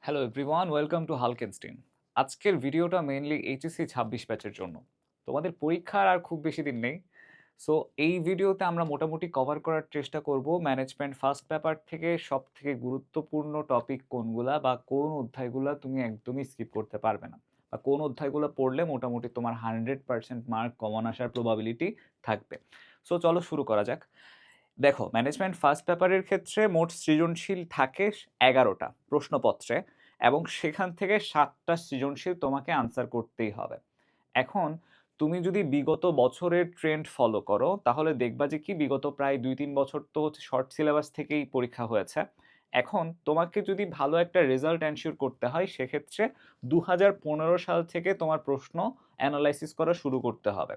Hello everyone, welcome to হালকেনস্টিন। আজকের ভিডিওটা মেইনলি এইচএসসি ২৬ ব্যাচের জন্য। তোমাদের পরীক্ষার আর খুব বেশি দিন নেই। সো এই ভিডিওতে আমরা মোটামুটি কভার করার চেষ্টা করব ম্যানেজমেন্ট ফার্স্ট পেপার থেকে সবথেকে গুরুত্বপূর্ণ টপিক কোনগুলা বা কোন অধ্যায়গুলা তুমি একদমই স্কিপ করতে পারবে না, বা কোন অধ্যায়গুলো পড়লে মোটামুটি তোমার 100% মার্ক কমন আসার প্রবাবিলিটি থাকবে। সো চলো শুরু করা যাক। দেখো, ম্যানেজমেন্ট ফার্স্ট পেপারের ক্ষেত্রে মোট সৃজনশীল থাকে 11টা প্রশ্নপত্রে, এবং সেখান থেকে 7টা সৃজনশীল তোমাকে আনসার করতেই হবে। এখন তুমি যদি বিগত বছরের ট্রেন্ড ফলো করো তাহলে দেখবা যে কি বিগত প্রায় 2-3 বছর তো হচ্ছে শর্ট সিলেবাস থেকেই পরীক্ষা হয়েছে। এখন তোমাকে যদি ভালো একটা রেজাল্ট এনশিওর করতে হয় সেক্ষেত্রে 2015 সাল থেকে তোমার প্রশ্ন অ্যানালাইসিস করা শুরু করতে হবে।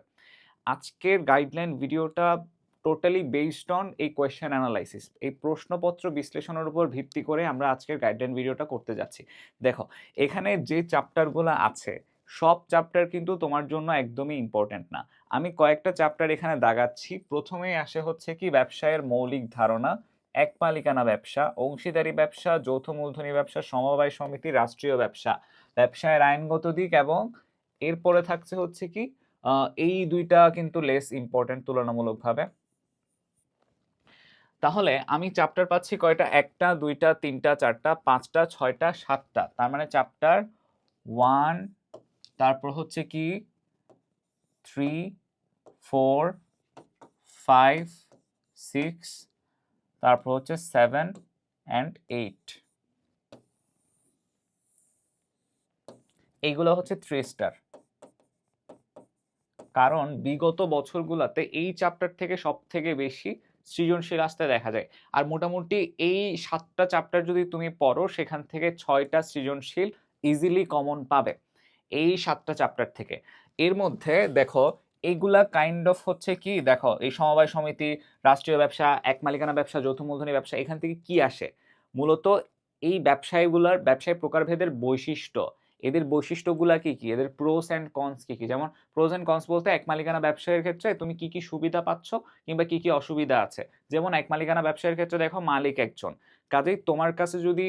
আজকের গাইডলাইন ভিডিওটা টোটালি বেসড অন এই কোয়েশ্চেন অ্যানালাইসিস, এই প্রশ্নপত্র বিশ্লেষণের উপর ভিত্তি করে আমরা আজকের গাইডলাইন ভিডিওটা করতে যাচ্ছি। দেখো, এখানে যে চ্যাপ্টারগুলো আছে সব চ্যাপ্টার কিন্তু তোমার জন্য একদমই ইম্পর্টেন্ট না। আমি কয়েকটা চ্যাপ্টার এখানে দাগাচ্ছি। প্রথমেই আসে হচ্ছে কি ব্যবসায়ের মৌলিক ধারণা, এক মালিকানা ব্যবসা, অংশীদারি ব্যবসা, যৌথ মূলধনী ব্যবসা, সমবায় সমিতি, রাষ্ট্রীয় ব্যবসা, ব্যবসায়ের আইনগত দিক, এবং এরপরে থাকছে হচ্ছে কি এই দুইটা কিন্তু লেস ইম্পর্টেন্ট তুলনামূলকভাবে। তাহলে আমি চ্যাপ্টার পাচ্ছি কয়টা? একটা, দুইটা, তিনটা, চারটা, পাঁচটা, ছয়টা, সাতটা। তার মানে চ্যাপ্টার 1, তারপর হচ্ছে কি 3, 4, 5, 6, তারপর হচ্ছে 7 and 8। এইগুলো হচ্ছে 3 স্টার, কারণ বিগত বছরগুলোতে এই চ্যাপ্টার থেকে সব থেকে বেশি সৃজনশীল আসতে দেখা যায়। আর মোটামুটি এই 7টা চ্যাপ্টার যদি তুমি পড়ো সেখান থেকে 6টা সৃজনশীল ইজিলি কমন পাবে এই 7টা চ্যাপ্টার থেকে। এর মধ্যে দেখো, এইগুলা কাইন্ড অফ হচ্ছে কি, দেখো এই সমবায় সমিতি, রাষ্ট্রীয় ব্যবসা, এক মালিকানা ব্যবসা, যৌথ মূলধনী ব্যবসা, এখান থেকে কি আসে? মূলত এই ব্যবসায় প্রকারভেদের বৈশিষ্ট্য, এদের বৈশিষ্ট্যগুলা কি কি, এদের প্রোস অ্যান্ড কনস কি কি। যেমন প্রোস অ্যান্ড কনস বলতে এক মালিকানা ব্যবসায়ের ক্ষেত্রে তুমি কি কি সুবিধা পাচ্ছ কিংবা কি কি অসুবিধা আছে। যেমন এক মালিকানা ব্যবসায়ের ক্ষেত্রে দেখো মালিক একজন, কাজেই তোমার কাছে যদি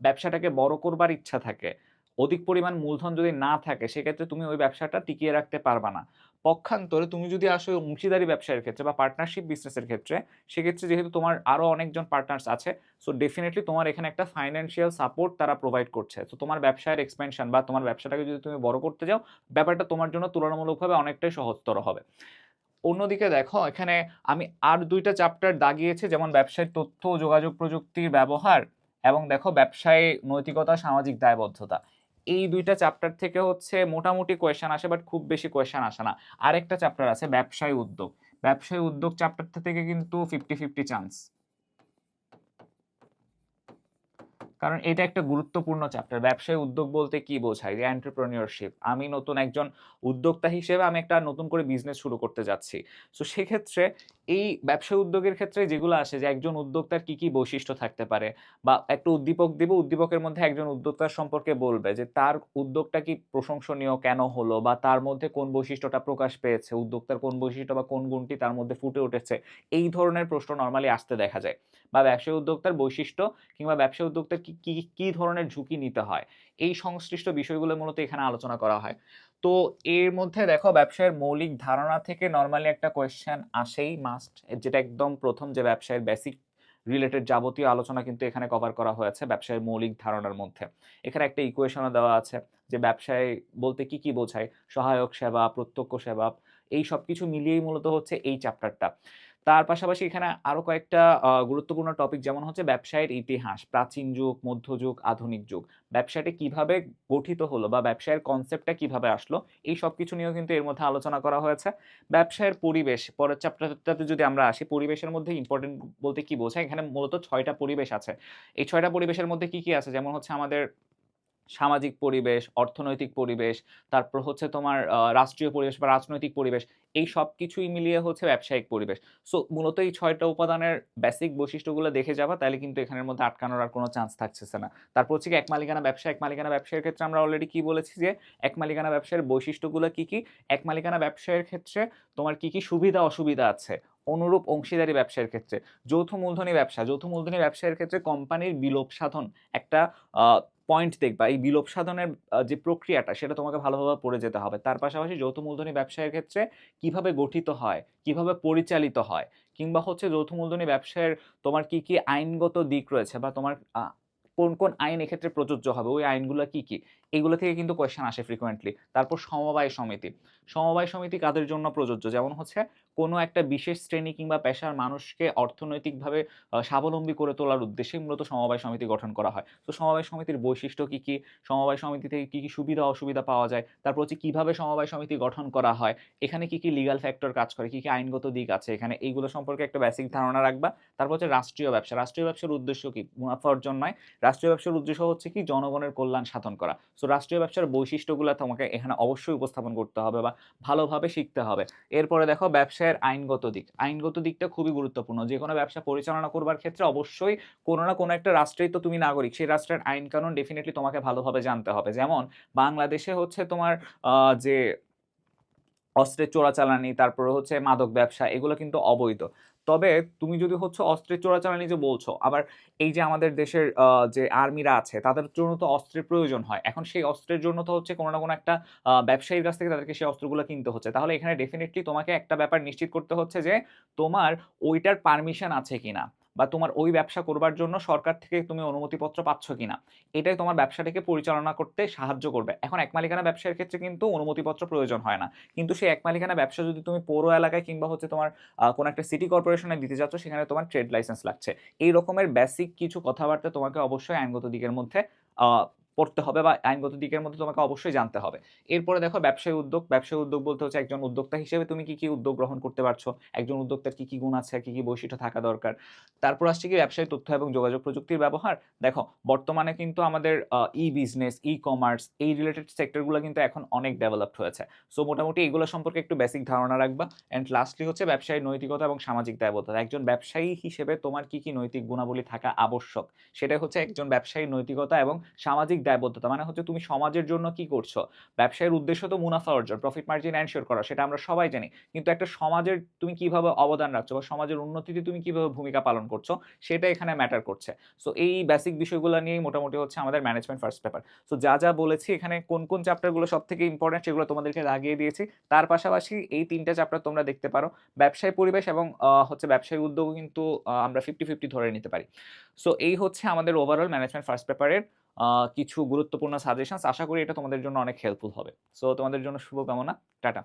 ব্যবসাটাকে বড় করবার ইচ্ছা থাকে, অধিক পরিমাণ মূলধন যদি না থাকে, সেক্ষেত্রে তুমি ওই ব্যবসাটা টিকিয়ে রাখতে পারবা না। পক্ষান্তরে তুমি যদি আসো অংশীদারি ব্যবসায়ের ক্ষেত্রে বা পার্টনারশিপ বিজনেসের ক্ষেত্রে, সেক্ষেত্রে যেহেতু তোমার আরো অনেকজন পার্টনার্স আছে, সো ডেফিনেটলি তোমার এখানে একটা ফাইন্যান্সিয়াল সাপোর্ট তারা প্রোভাইড করছে। তো তোমার ব্যবসায়ের এক্সপেনশন বা তোমার ব্যবসাটাকে যদি তুমি বড় করতে যাও, ব্যাপারটা তোমার জন্য তুলনামূলকভাবে অনেকটাই সহজতর হবে। অন্যদিকে দেখো, এখানে আমি আর দুইটা চ্যাপ্টার দাগিয়েছি, যেমন ব্যবসায় তথ্য ও যোগাযোগ প্রযুক্তির ব্যবহার, এবং দেখো ব্যবসায় নৈতিকতা, সামাজিক দায়বদ্ধতা। এই দুইটা চ্যাপ্টার থেকে হচ্ছে মোটামুটি কোয়েশ্চেন আসে, বাট খুব বেশি কোয়েশ্চেন আসে না। আরেকটা চ্যাপ্টার আছে ব্যবসায় উদ্যোগ। ব্যবসায় উদ্যোগ চ্যাপ্টারটা থেকে কিন্তু 50-50 চান্স, কারণ এটা একটা গুরুত্বপূর্ণ চ্যাপ্টার। ব্যবসায় উদ্যোগ বলতে কি বোঝায়, যে এন্টারপ্রেনিয়রশিপ, আমি নতুন একজন উদ্যোক্তা হিসেবে আমি একটা নতুন করে বিজনেস শুরু করতে যাচ্ছি। সো সেক্ষেত্রে এই ব্যবসায় উদ্যোগের ক্ষেত্রে যেগুলো আসে, যে একজন উদ্যোক্তার কি কি বৈশিষ্ট্য থাকতে পারে, বা একটা উদ্দীপক দিব, উদ্দীপকের মধ্যে একজন উদ্যোক্তার সম্পর্কে বলবে যে তার উদ্যোগটা কি প্রশংসনীয় কেন হলো, বা তার মধ্যে কোন বৈশিষ্ট্যটা প্রকাশ পেয়েছে, উদ্যোক্তার কোন বৈশিষ্ট্য বা কোন গুণটি তার মধ্যে ফুটে উঠেছে। এই ধরনের প্রশ্ন নরমালি আসতে দেখা যায়। বা ব্যবসায় উদ্যোক্তার বৈশিষ্ট্য কিংবা ব্যবসা উদ্যোক্তার কি কি কি ধরনের ঝুঁকি নিতে হয়, এই সংশ্লিষ্ট বিষয়গুলো মূলত এখানে আলোচনা করা হয়। তো এর মধ্যে দেখো, ব্যবসায়ের মৌলিক ধারণা থেকে নরমালি একটা কোয়েশ্চেন আসেই মাস্ট, যেটা একদম প্রথম, যে ব্যবসায়ের বেসিক রিলেটেড যাবতীয় আলোচনা কিন্তু এখানে কভার করা হয়েছে ব্যবসায়ের মৌলিক ধারণার মধ্যে। এখানে একটা ইকুয়েশনও দেওয়া আছে যে ব্যবসায় বলতে কি কি বোঝায়, সহায়ক সেবা, প্রত্যক্ষ সেবা, এই সব কিছু মিলিয়েই মূলত হচ্ছে এই চ্যাপ্টারটা। তার পাশাপাশি এখানে আরো কয়েকটা গুরুত্বপূর্ণ টপিক, যেমন হচ্ছে ব্যবসায়ের ইতিহাস, প্রাচীন যুগ, মধ্যযুগ, আধুনিক যুগ, ব্যবসাটি কিভাবে গঠিত হলো বা ব্যবসায়ের কনসেপ্টটা কিভাবে আসলো, এই সব কিছু নিয়েও কিন্তু এর মধ্যে আলোচনা করা হয়েছে। ব্যবসায়ের পরিবেশ, পরের চ্যাপ্টারটাতে যদি আমরা আসি, পরিবেশের মধ্যে ইম্পর্টেন্ট বলতে কি বোঝায়, এখানে মূলত 6টা পরিবেশ আছে। এই 6টা পরিবেশের মধ্যে কি কি আছে, যেমন হচ্ছে আমাদের সামাজিক পরিবেশ, অর্থনৈতিক পরিবেশ, তারপর হচ্ছে তোমার রাষ্ট্রীয় পরিবেশ বা রাজনৈতিক পরিবেশ, এই সবকিছুই মিলিয়ে হচ্ছে ব্যবসায়িক পরিবেশ। সো মূলত এই 6টা উপাদানের বেসিক বৈশিষ্ট্যগুলো দেখে যাবা, তাইলে কিন্তু এখানের মধ্যে আটকানোর আর কোনো চান্স থাকতেছে না। তারপর হচ্ছে কি এক মালিকানা ব্যবসা। এক মালিকানা ব্যবসায়ের ক্ষেত্রে আমরা অলরেডি কি বলেছি, যে এক মালিকানা ব্যবসায়ের বৈশিষ্ট্যগুলো কি কি। এক মালিকানা ব্যবসায়ের ক্ষেত্রে তোমার কি কি সুবিধা অসুবিধা আছে, অনুরূপ অংশীদারি ব্যবসায়ের ক্ষেত্রে। যৌথ মূলধনী ব্যবসা, যৌথ মূলধনী ব্যবসায়ের ক্ষেত্রে কোম্পানির বিলোপ সাধন একটা পয়েন্ট দেখবা, এই বিলোপ সাধনের যে প্রক্রিয়াটা সেটা তোমাকে ভালোভাবে পড়ে যেতে হবে। তার পাশাপাশি যৌথ মূলধনী ব্যবসায়ের ক্ষেত্রে কিভাবে গঠিত হয়, কিভাবে পরিচালিত হয়, কিংবা হচ্ছে যৌথ মূলধনী ব্যবসায়ের তোমার কি, কি আইনগত দিক রয়েছে বা তোমার কোন, কোন আইন এক্ষেত্রে প্রযোজ্য হবে, ওই আইনগুলা কি, কি? এগুলো থেকে কিন্তু কোয়েশ্চেন আসে ফ্রিকোয়েন্টলি। তারপর সমবায় সমিতি। সমবায় সমিতি কাদের জন্য প্রযোজ্য? যেমন হচ্ছে কোনো একটা বিশেষ শ্রেণী কিংবা পেশার মানুষকে অর্থনৈতিকভাবে স্বাবলম্বী করে তোলার উদ্দেশ্যে মূলত সমবায় সমিতি গঠন করা হয়। তো সমবায় সমিতির বৈশিষ্ট্য কি, কি? সমবায় সমিতি থেকে কি, কি সুবিধা অসুবিধা পাওয়া যায়? তারপর হচ্ছে কিভাবে সমবায় সমিতি গঠন করা হয়? এখানে কি, কি লিগ্যাল ফ্যাক্টর কাজ করে? কি, কি আইনগত দিক আছে এখানে? এইগুলো সম্পর্কে একটা বেসিক ধারণা রাখবা। তারপর হচ্ছে রাষ্ট্রীয় ব্যবসা। রাষ্ট্রীয় ব্যবসার উদ্দেশ্য কি? মুনাফা অর্জন নয়। রাষ্ট্রীয় ব্যবসার উদ্দেশ্য হচ্ছে কি? জনগণের কল্যাণ সাধন করা। সো রাষ্ট্রীয় ব্যবসার বৈশিষ্ট্যগুলা তোমাকে এখানে অবশ্যই উপস্থাপন করতে হবে বা ভালোভাবে শিখতে হবে। এরপরে দেখো ব্যবসায়ের আইনগত দিক। আইনগত দিকটা খুবই গুরুত্বপূর্ণ। যেকোনো ব্যবসা পরিচালনা করবার ক্ষেত্রে অবশ্যই কোনো না কোনো একটা রাষ্ট্রেই তো তুমি নাগরিক। সেই রাষ্ট্রের আইন কানুন ডেফিনিটলি তোমাকে ভালোভাবে জানতে হবে। যেমন বাংলাদেশে হচ্ছে তোমার যে অস্ত্রের চোরাচালানি, তারপরে হচ্ছে মাদক ব্যবসা, এগুলো কিন্তু অবৈধ। তবে তুমি যদি হচ্ছে অস্ত্রের চোরাচালানি যে বলছো, আবার এই যে আমাদের দেশের যে আর্মিরা আছে তাদের জন্য তো অস্ত্রের প্রয়োজন হয়। এখন সেই অস্ত্রের জন্য তো হচ্ছে কোনো না কোনো একটা ব্যবসায়ীর কাছ থেকে তাদেরকে সেই অস্ত্রগুলো কিনতে হচ্ছে। তাহলে এখানে ডেফিনিটলি তোমাকে একটা ব্যাপার নিশ্চিত করতে হচ্ছে যে তোমার ওইটার পারমিশন আছে কিনা, বা তোমার ওই ব্যবসা করবার জন্য সরকার থেকে তুমি অনুমতিপত্র পাচ্ছ কিনা। এটাই তোমার ব্যবসাটাকে পরিচালনা করতে সাহায্য করবে। এখন এক মালিকানা ব্যবসার ক্ষেত্রে কিন্তু অনুমতিপত্র প্রয়োজন হয় না। কিন্তু সেই এক মালিকানা ব্যবসা যদি তুমি পৌর এলাকায় কিংবা হচ্ছে তোমার কোনো একটা সিটি কর্পোরেশনে দিতে যাচ্ছ, সেখানে তোমার ট্রেড লাইসেন্স লাগছে। এই রকমের বেসিক কিছু কথাবার্তা তোমাকে অবশ্যই আইনগত দিকের মধ্যে আহ, পড়তে হবে বা আইনগত দিকের মধ্যে তোমাকে অবশ্যই জানতে হবে। এরপরে দেখো ব্যবসায়ী উদ্যোগ। ব্যবসায়ী উদ্যোগ বলতে হচ্ছে একজন উদ্যোক্তা হিসেবে তুমি কি, কি উদ্যোগ গ্রহণ করতে পারছো, একজন উদ্যোক্তার কি, কি গুণ আছে, কি, কি বৈশিষ্ট্য থাকা দরকার। তারপর আসছে কি ব্যবসায়ী তথ্য এবং যোগাযোগ প্রযুক্তির ব্যবহার। দেখো বর্তমানে কিন্তু আমাদের ই বিজনেস, ই কমার্স, এই রিলেটেড সেক্টরগুলো কিন্তু এখন অনেক ডেভেলপড হয়েছে। সো মোটামুটি এগুলো সম্পর্কে একটু বেসিক ধারণা রাখবা। অ্যান্ড লাস্টলি হচ্ছে ব্যবসায়ী নৈতিকতা এবং সামাজিক দায়বদ্ধতা। একজন ব্যবসায়ী হিসেবে তোমার কি, কি নৈতিক গুণাবলী থাকা আবশ্যক, সেটাই হচ্ছে একজন ব্যবসায়ী নৈতিকতা এবং সামাজিক দায়বদ্ধতা। মানে হচ্ছে তুমি সমাজের জন্য কি করছো। ব্যবসায়ের উদ্দেশ্য তো মুনাফা অর্জন, প্রফিট মার্জিন এনশিওর করা, সেটা আমরা সবাই জানি। কিন্তু একটা সমাজের তুমি কিভাবে অবদান রাখছো বা সমাজের উন্নতিতে তুমি কিভাবে ভূমিকা পালন করছো, সেটা এখানে ম্যাটার করছে। সো এই বেসিক বিষয়গুলো নিয়েই মোটামুটি হচ্ছে আমাদের ম্যানেজমেন্ট ফার্স্ট পেপার। সো যা যা বলেছি এখানে কোন কোন চ্যাপ্টারগুলো সব থেকে ইম্পর্টেন্ট সেগুলো তোমাদেরকে লাগিয়ে দিয়েছি। তার পাশাপাশি এই ৩টা চ্যাপ্টার তোমরা দেখতে পারো। ব্যবসায় পরিবেশ এবং হচ্ছে ব্যবসায়ী উদ্যোগ কিন্তু আমরা 50-50 ধরে নিতে পারি। সো এই হচ্ছে আমাদের ওভারঅল ম্যানেজমেন্ট ফার্স্ট পেপারের কিছু গুরুত্বপূর্ণ সাজেশনস। আশা করি এটা তোমাদের জন্য অনেক হেল্পফুল হবে। সো তোমাদের জন্য শুভকামনা। টাটা।